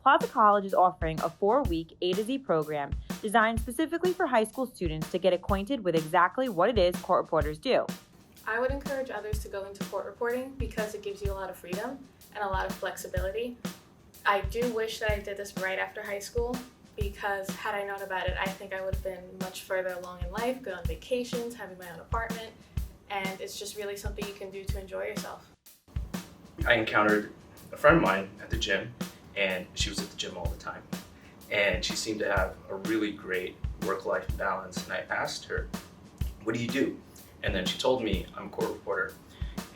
Plaza College is offering a 4-week A to Z program designed specifically for high school students to get acquainted with exactly what it is court reporters do. I would encourage others to go into court reporting because it gives you a lot of freedom and a lot of flexibility. I do wish that I did this right after high school because had I known about it, I think I would have been much further along in life, go on vacations, having my own apartment, and it's just really something you can do to enjoy yourself. I encountered a friend of mine at the gym, and she was at the gym all the time. And she seemed to have a really great work-life balance. And I asked her, "What do you do?" And then she told me, "I'm a court reporter."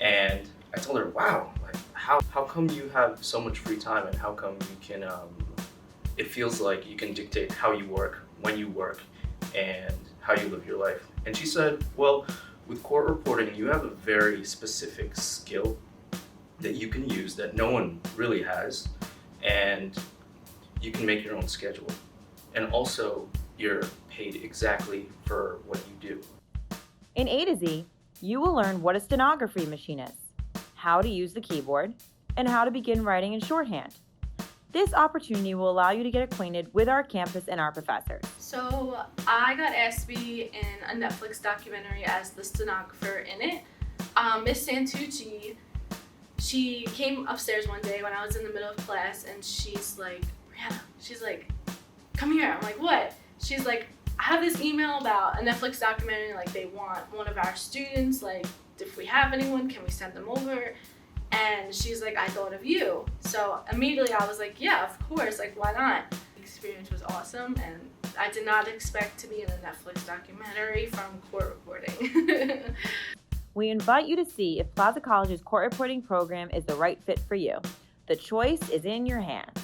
And I told her, "Wow, like how come you have so much free time, and how come you can, it feels like you can dictate how you work, when you work, and how you live your life?" And she said, "Well, with court reporting, you have a very specific skill that you can use that no one really has, and you can make your own schedule. And also, you're paid exactly for what you do." In A to Z, you will learn what a stenography machine is, how to use the keyboard, and how to begin writing in shorthand. This opportunity will allow you to get acquainted with our campus and our professors. So I got asked to be in a Netflix documentary as the stenographer in it. Miss Santucci, she came upstairs one day when I was in the middle of class, and she's like, "Brianna," she's like, "come here." I'm like, "What?" She's like, "I have this email about a Netflix documentary, like they want one of our students, like if we have anyone, can we send them over?" And she's like, "I thought of you." So immediately I was like, "Yeah, of course, like why not?" The experience was awesome, and I did not expect to be in a Netflix documentary from court reporting. We invite you to see if Plaza College's court reporting program is the right fit for you. The choice is in your hands.